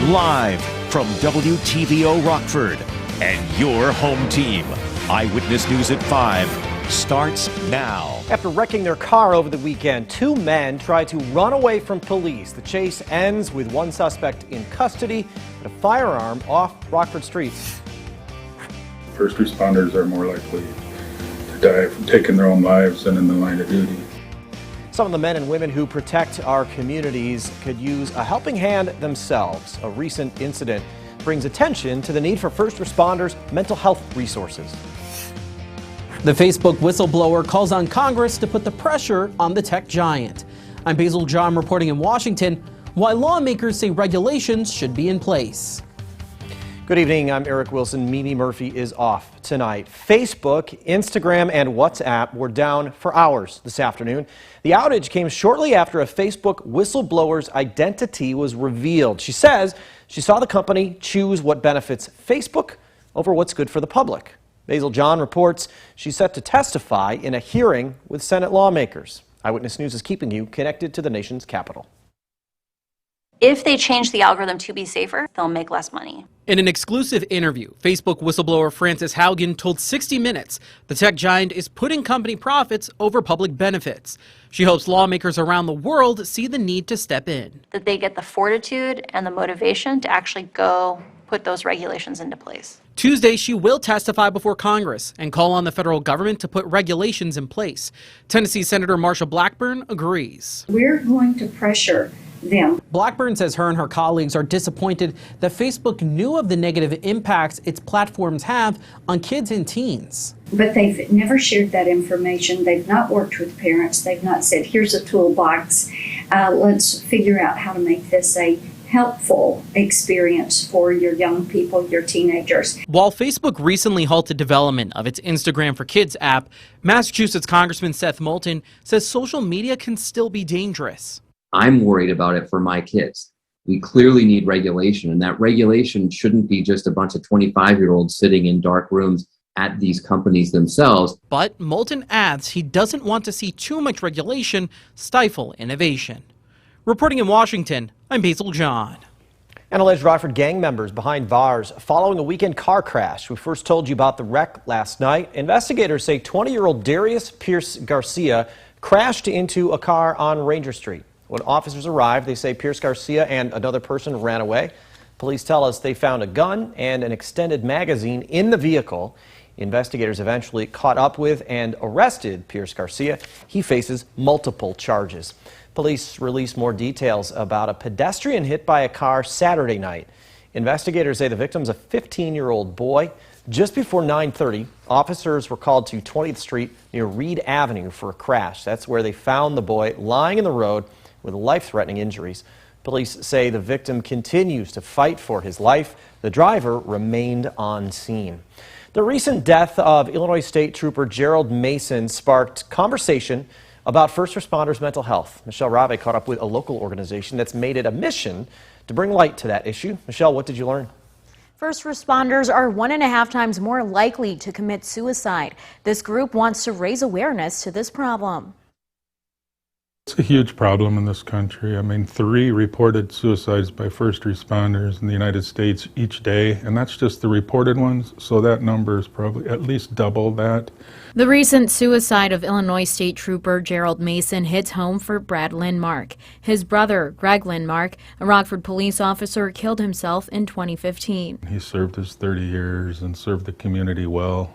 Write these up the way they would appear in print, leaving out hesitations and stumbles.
Live from WTVO Rockford and your home team. Eyewitness News at 5 starts now. After wrecking their car over the weekend, two men tried to run away from police. The chase ends with one suspect in custody and a firearm off Rockford streets. First responders are more likely to die from taking their own lives than in the line of duty. Some of the men and women who protect our communities could use a helping hand themselves. A recent incident brings attention to the need for first responders' mental health resources. The Facebook whistleblower calls on Congress to put the pressure on the tech giant. I'm Basil John reporting in Washington, why lawmakers say regulations should be in place. Good evening, I'm Eric Wilson. Mimi Murphy is off tonight. Facebook, Instagram, and WhatsApp were down for hours this afternoon. The outage came shortly after a Facebook whistleblower's identity was revealed. She says she saw the company choose what benefits Facebook over what's good for the public. Basil John reports she's set to testify in a hearing with Senate lawmakers. Eyewitness News is keeping you connected to the nation's capital. If they change the algorithm to be safer, they'll make less money. In an exclusive interview, Facebook whistleblower Frances Haugen told 60 Minutes the tech giant is putting company profits over public benefits. She hopes lawmakers around the world see the need to step in. That they get the fortitude and the motivation to actually go put those regulations into place. Tuesday, she will testify before Congress and call on the federal government to put regulations in place. Tennessee Senator Marsha Blackburn agrees. We're going to pressure them. Blackburn says her and her colleagues are disappointed that Facebook knew of the negative impacts its platforms have on kids and teens. But they've never shared that information. They've not worked with parents. They've not said, here's a toolbox. Let's figure out how to make this a helpful experience for your young people, your teenagers. While Facebook recently halted development of its Instagram for Kids app, Massachusetts Congressman Seth Moulton says social media can still be dangerous. I'm worried about it for my kids. We clearly need regulation, and that regulation shouldn't be just a bunch of 25-year-olds sitting in dark rooms at these companies themselves. But Moulton adds he doesn't want to see too much regulation stifle innovation. Reporting in Washington, I'm Basil John. And alleged Rockford gang members behind bars following a weekend car crash. We first told you about the wreck last night. Investigators say 20-year-old Darius Pierce Garcia crashed into a car on Ranger Street. When officers arrived, they say Pierce Garcia and another person ran away. Police tell us they found a gun and an extended magazine in the vehicle. Investigators eventually caught up with and arrested Pierce Garcia. He faces multiple charges. Police released more details about a pedestrian hit by a car Saturday night. Investigators say the victim's a 15-year-old boy. Just before 9:30, officers were called to 20th Street near Reed Avenue for a crash. That's where they found the boy lying in the road with life-threatening injuries. Police say the victim continues to fight for his life. The driver remained on scene. The recent death of Illinois State Trooper Gerald Mason sparked conversation about first responders' mental health. Michelle Rave caught up with a local organization that's made it a mission to bring light to that issue. Michelle, what did you learn? First responders are 1.5 times more likely to commit suicide. This group wants to raise awareness to this problem. It's a huge problem in this country. I mean, 3 reported suicides by first responders in the United States each day, and that's just the reported ones, so that number is probably at least double that. The recent suicide of Illinois State Trooper Gerald Mason hits home for Brad Lindmark. His brother, Greg Lindmark, a Rockford police officer, killed himself in 2015. He served his 30 years and served the community well,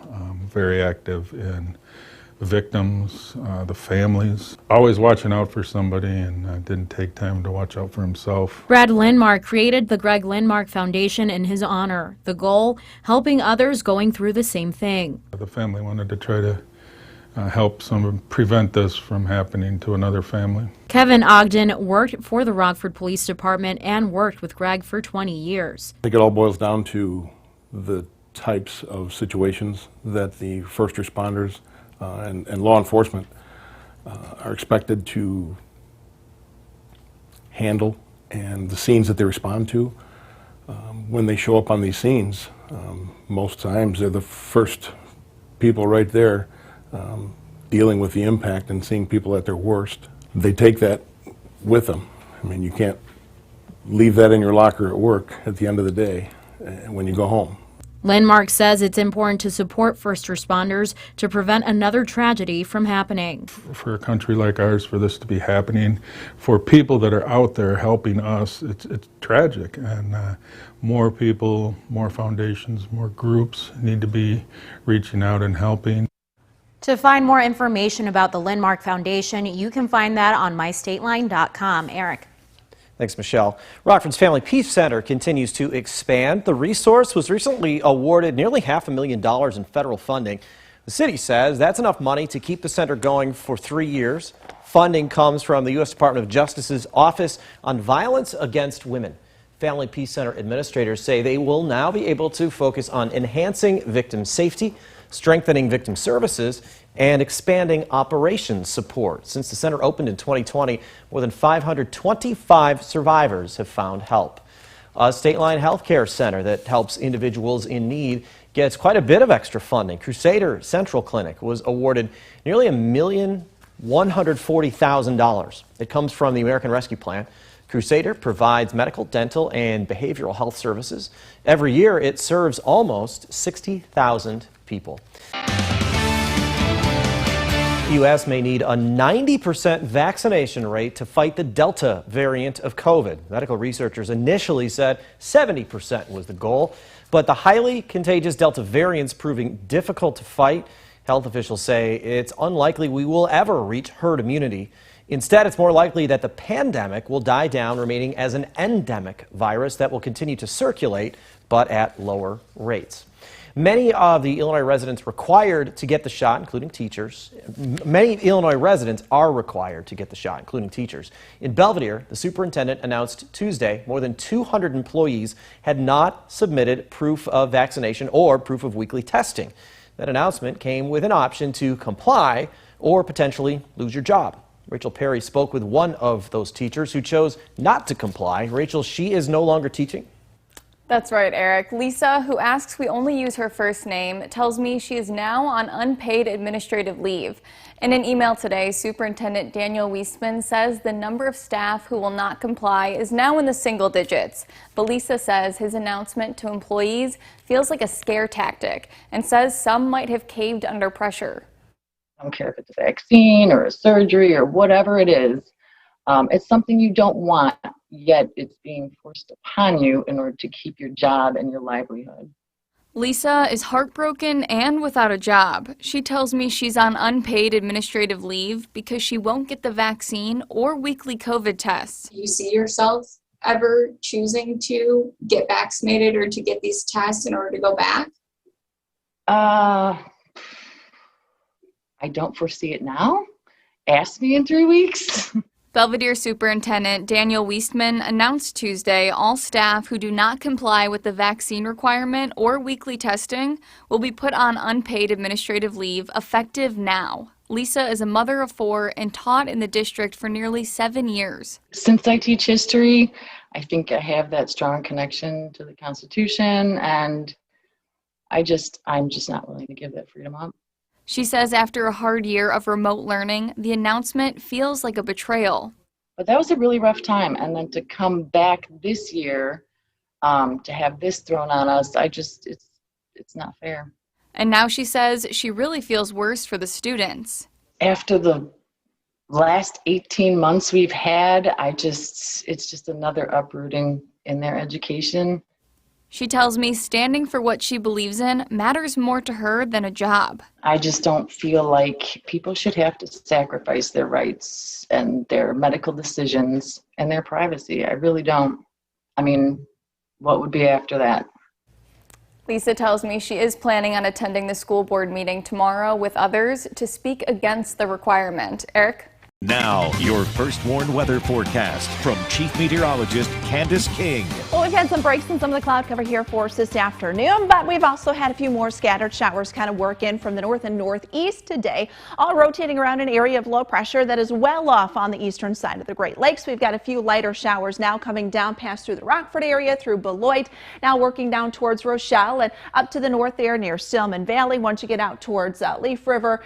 very active in victims, the families, always watching out for somebody, and didn't take time to watch out for himself. Brad Lindmark created the Greg Lindmark Foundation in his honor. The goal, helping others going through the same thing. The family wanted to try to help prevent this from happening to another family. Kevin Ogden worked for the Rockford Police Department and worked with Greg for 20 years. I think it all boils down to the types of situations that the first responders and law enforcement are expected to handle, and the scenes that they respond to. When they show up on these scenes, most times they're the first people right there dealing with the impact and seeing people at their worst. They take that with them. I mean, you can't leave that in your locker at work at the end of the day when you go home. Landmark says it's important to support first responders to prevent another tragedy from happening. For a country like ours, for this to be happening, for people that are out there helping us, it's tragic. And more people, more foundations, more groups need to be reaching out and helping. To find more information about the Landmark Foundation, you can find that on mystateline.com. Eric. Thanks, Michelle. Rockford's Family Peace Center continues to expand. The resource was recently awarded nearly $500,000 in federal funding. The city says that's enough money to keep the center going for 3 years. Funding comes from the U.S. Department of Justice's Office on Violence Against Women. Family Peace Center administrators say they will now be able to focus on enhancing victim safety, strengthening victim services, and expanding operations support. Since the center opened in 2020, more than 525 survivors have found help. A State Line Healthcare Center that helps individuals in need gets quite a bit of extra funding. Crusader Central Clinic was awarded nearly $1,140,000. It comes from the American Rescue Plan. Crusader provides medical, dental, and behavioral health services. Every year, it serves almost 60,000 people. The U.S. may need a 90% vaccination rate to fight the Delta variant of COVID. Medical researchers initially said 70% was the goal, but the highly contagious Delta variant's proving difficult to fight. Health officials say it's unlikely we will ever reach herd immunity. Instead, it's more likely that the pandemic will die down, remaining as an endemic virus that will continue to circulate, but at lower rates. Many of the Illinois residents required to get the shot, including teachers. Many Illinois residents are required to get the shot, including teachers. In Belvedere, the superintendent announced Tuesday more than 200 employees had not submitted proof of vaccination or proof of weekly testing. That announcement came with an option to comply or potentially lose your job. Rachel Perry spoke with one of those teachers who chose not to comply. Rachel, she is no longer teaching. That's right, Eric. Lisa, who asks we only use her first name, tells me she is now on unpaid administrative leave. In an email today, Superintendent Daniel Weissman says the number of staff who will not comply is now in the single digits. But Lisa says his announcement to employees feels like a scare tactic and says some might have caved under pressure. I don't care if it's a vaccine or a surgery or whatever it is. It's something you don't want, yet it's being forced upon you in order to keep your job and your livelihood. Lisa is heartbroken and without a job. She tells me she's on unpaid administrative leave because she won't get the vaccine or weekly COVID tests. Do you see yourself ever choosing to get vaccinated or to get these tests in order to go back? I don't foresee it now. Ask me in 3 weeks. Belvedere Superintendent Daniel Weissman announced Tuesday all staff who do not comply with the vaccine requirement or weekly testing will be put on unpaid administrative leave effective now. Lisa is a mother of 4 and taught in the district for nearly 7 years. Since I teach history, I think I have that strong connection to the Constitution, and I'm just not willing to give that freedom up. She says after a hard year of remote learning, the announcement feels like a betrayal. But that was a really rough time. And then to come back this year, to have this thrown on us, it's not fair. And now she says she really feels worse for the students. After the last 18 months we've had, it's just another uprooting in their education. She tells me standing for what she believes in matters more to her than a job. I just don't feel like people should have to sacrifice their rights and their medical decisions and their privacy. I really don't. I mean, what would be after that? Lisa tells me she is planning on attending the school board meeting tomorrow with others to speak against the requirement. Eric? Now, your First Warn weather forecast from Chief Meteorologist Candace King. Well, we've had some breaks in some of the cloud cover here for us this afternoon, but we've also had a few more scattered showers kind of work in from the north and northeast today, all rotating around an area of low pressure that is well off on the eastern side of the Great Lakes. We've got a few lighter showers now coming down past through the Rockford area, through Beloit, now working down towards Rochelle and up to the north there near Stillman Valley. Once you get out towards Leaf River,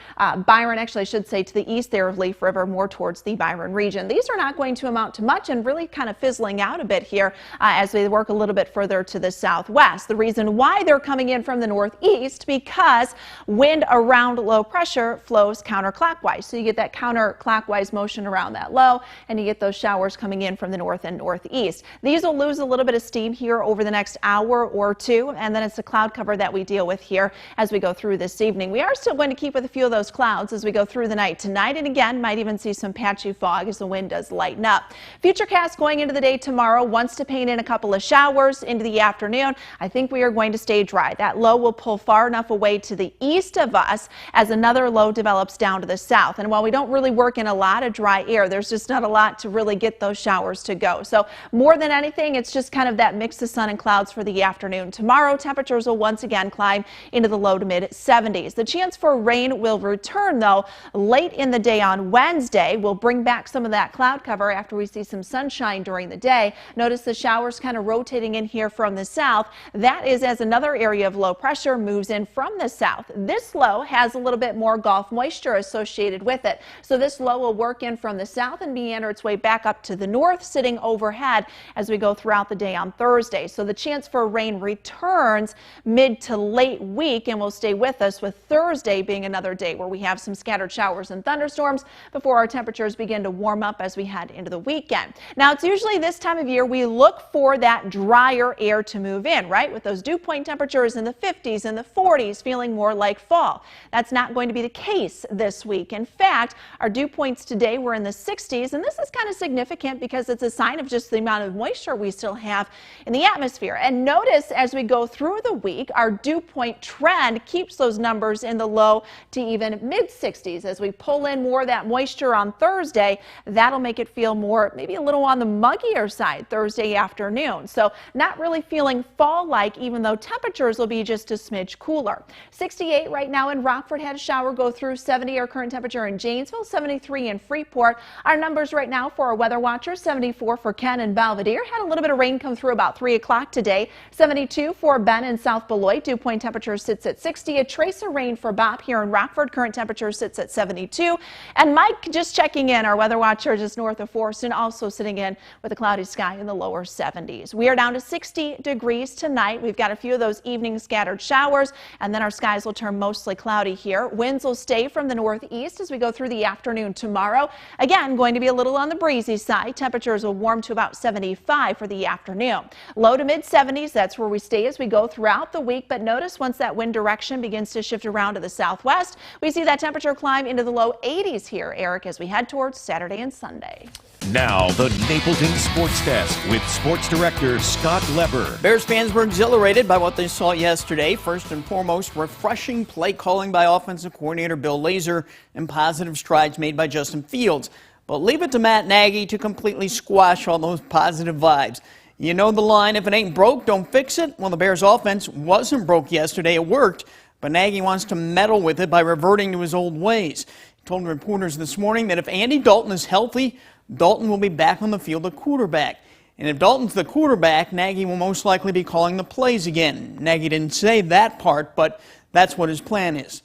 Byron, actually I should say to the east there of Leaf River, more more towards the Byron region. These are not going to amount to much and really kind of fizzling out a bit here as we work a little bit further to the southwest. The reason why they're coming in from the northeast, because wind around low pressure flows counterclockwise. So you get that counterclockwise motion around that low, and you get those showers coming in from the north and northeast. These will lose a little bit of steam here over the next hour or two, and then it's the cloud cover that we deal with here as we go through this evening. We are still going to keep with a few of those clouds as we go through the night tonight, and again might even see some patchy fog as the wind does lighten up. Futurecast going into the day tomorrow wants to paint in a couple of showers into the afternoon. I think we are going to stay dry. That low will pull far enough away to the east of us as another low develops down to the south. And while we don't really work in a lot of dry air, there's just not a lot to really get those showers to go. So more than anything, it's just kind of that mix of sun and clouds for the afternoon. Tomorrow, temperatures will once again climb into the low to mid 70s. The chance for rain will return, though, late in the day on Wednesday. We'll bring back some of that cloud cover after we see some sunshine during the day. Notice the showers kind of rotating in here from the south. That is as another area of low pressure moves in from the south. This low has a little bit more Gulf moisture associated with it. So this low will work in from the south and meander its way back up to the north, sitting overhead as we go throughout the day on Thursday. So the chance for rain returns mid to late week and will stay with us, with Thursday being another day where we have some scattered showers and thunderstorms before our temperatures begin to warm up as we head into the weekend. Now, it's usually this time of year we look for that drier air to move in, right? With those dew point temperatures in the 50s and the 40s, feeling more like fall. That's not going to be the case this week. In fact, our dew points today were in the 60s, and this is kind of significant because it's a sign of just the amount of moisture we still have in the atmosphere. And notice as we go through the week, our dew point trend keeps those numbers in the low to even mid 60s. As we pull in more of that moisture on Thursday, that'll make it feel more, maybe a little on the muggier side Thursday afternoon. So not really feeling fall-like, even though temperatures will be just a smidge cooler. 68 right now in Rockford, had a shower go through. 70 our current temperature in Janesville, 73 in Freeport. Our numbers right now for our weather watchers: 74 for Ken and Belvedere. Had a little bit of rain come through about 3 o'clock today. 72 for Ben and South Beloit. Dew point temperature sits at 60. A trace of rain for Bob here in Rockford. Current temperature sits at 72. And Mike just checking in, our weather watcher just north of Forston, also sitting in with a cloudy sky in the lower 70s. We are down to 60 degrees tonight. We've got a few of those evening scattered showers, and then our skies will turn mostly cloudy here. Winds will stay from the northeast as we go through the afternoon tomorrow. Again, going to be a little on the breezy side. Temperatures will warm to about 75 for the afternoon. Low to mid 70s, that's where we stay as we go throughout the week. But notice once that wind direction begins to shift around to the southwest, we see that temperature climb into the low 80s here, Eric, as we head towards Saturday and Sunday. Now, the Napleton Sports Desk with Sports Director Scott Leber. Bears fans were exhilarated by what they saw yesterday. First and foremost, refreshing play calling by offensive coordinator Bill Lazor and positive strides made by Justin Fields. But leave it to Matt Nagy to completely squash all those positive vibes. You know the line, if it ain't broke, don't fix it. Well, the Bears offense wasn't broke yesterday. It worked, but Nagy wants to meddle with it by reverting to his old ways. He told reporters this morning that if Andy Dalton is healthy, Dalton will be back on the field at quarterback. And if Dalton's the quarterback, Nagy will most likely be calling the plays again. Nagy didn't say that part, but that's what his plan is.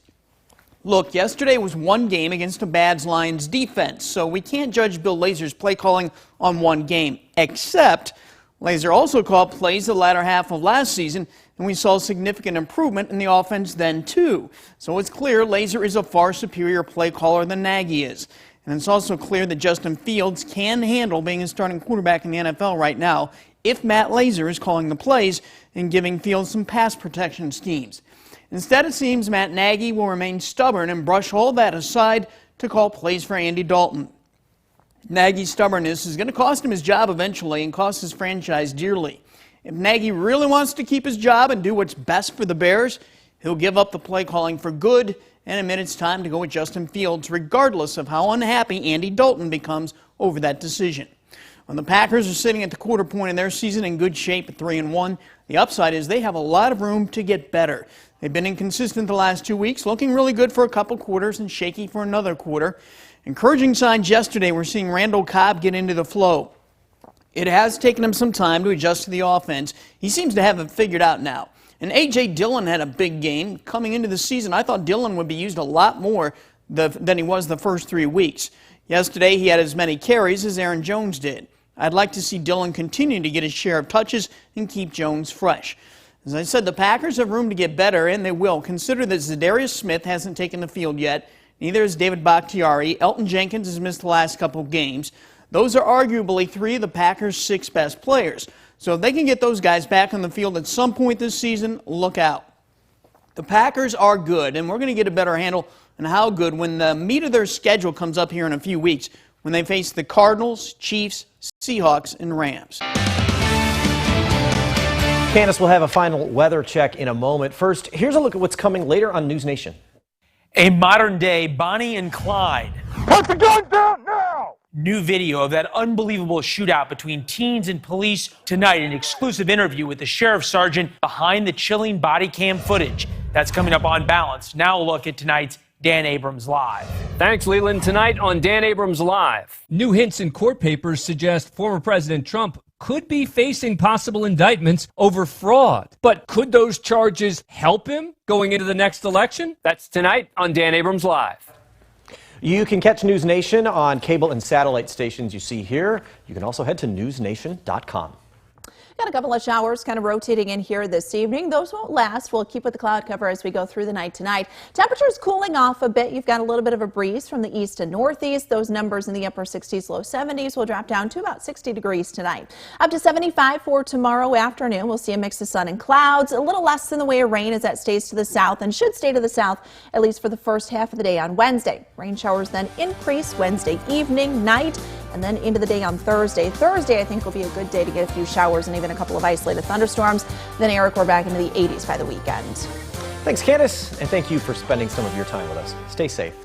Look, yesterday was one game against a bad Lions defense, so we can't judge Bill Lazor's play calling on one game, except Lazor also called plays the latter half of last season, and we saw significant improvement in the offense then too. So it's clear Lazor is a far superior play caller than Nagy is. And it's also clear that Justin Fields can handle being a starting quarterback in the NFL right now if Matt Lazor is calling the plays and giving Fields some pass protection schemes. Instead, it seems Matt Nagy will remain stubborn and brush all that aside to call plays for Andy Dalton. Nagy's stubbornness is going to cost him his job eventually and cost his franchise dearly. If Nagy really wants to keep his job and do what's best for the Bears, he'll give up the play calling for good and admit it's time to go with Justin Fields, regardless of how unhappy Andy Dalton becomes over that decision. When the Packers are sitting at the quarter point in their season in good shape at 3-1, the upside is they have a lot of room to get better. They've been inconsistent the last 2 weeks, looking really good for a couple quarters and shaky for another quarter. Encouraging signs yesterday, we're seeing Randall Cobb get into the flow. It has taken him some time to adjust to the offense. He seems to have it figured out now. And A.J. Dillon had a big game. Coming into the season, I thought Dillon would be used a lot more than he was the first 3 weeks. Yesterday, he had as many carries as Aaron Jones did. I'd like to see Dillon continue to get his share of touches and keep Jones fresh. As I said, the Packers have room to get better, and they will. Consider that Zadarius Smith hasn't taken the field yet. Neither has David Bakhtiari. Elton Jenkins has missed the last couple of games. Those are arguably three of the Packers' 6 best players. So if they can get those guys back on the field at some point this season, look out. The Packers are good, and we're going to get a better handle on how good when the meat of their schedule comes up here in a few weeks, when they face the Cardinals, Chiefs, Seahawks, and Rams. Candace will have a final weather check in a moment. First, here's a look at what's coming later on News Nation. A modern-day Bonnie and Clyde. Put the guns down now! New video of that unbelievable shootout between teens and police. Tonight, an exclusive interview with the sheriff's sergeant behind the chilling body cam footage. That's coming up on Balance. Now a look at tonight's Dan Abrams Live. Thanks, Leland. Tonight on Dan Abrams Live. New hints in court papers suggest former President Trump could be facing possible indictments over fraud. But could those charges help him going into the next election? That's tonight on Dan Abrams Live. You can catch News Nation on cable and satellite stations you see here. You can also head to newsnation.com. Got a couple of showers kind of rotating in here this evening. Those won't last. We'll keep with the cloud cover as we go through the night tonight. Temperatures cooling off a bit. You've got a little bit of a breeze from the east to northeast. Those numbers in the upper 60s, low 70s will drop down to about 60 degrees tonight. Up to 75 for tomorrow afternoon. We'll see a mix of sun and clouds. A little less in the way of rain as that stays to the south and should stay to the south at least for the first half of the day on Wednesday. Rain showers then increase Wednesday evening, night, and then into the day on Thursday. Thursday, I think, will be a good day to get a few showers and even a couple of isolated thunderstorms. Then, Eric, we're back into the 80s by the weekend. Thanks, Candace, and thank you for spending some of your time with us. Stay safe.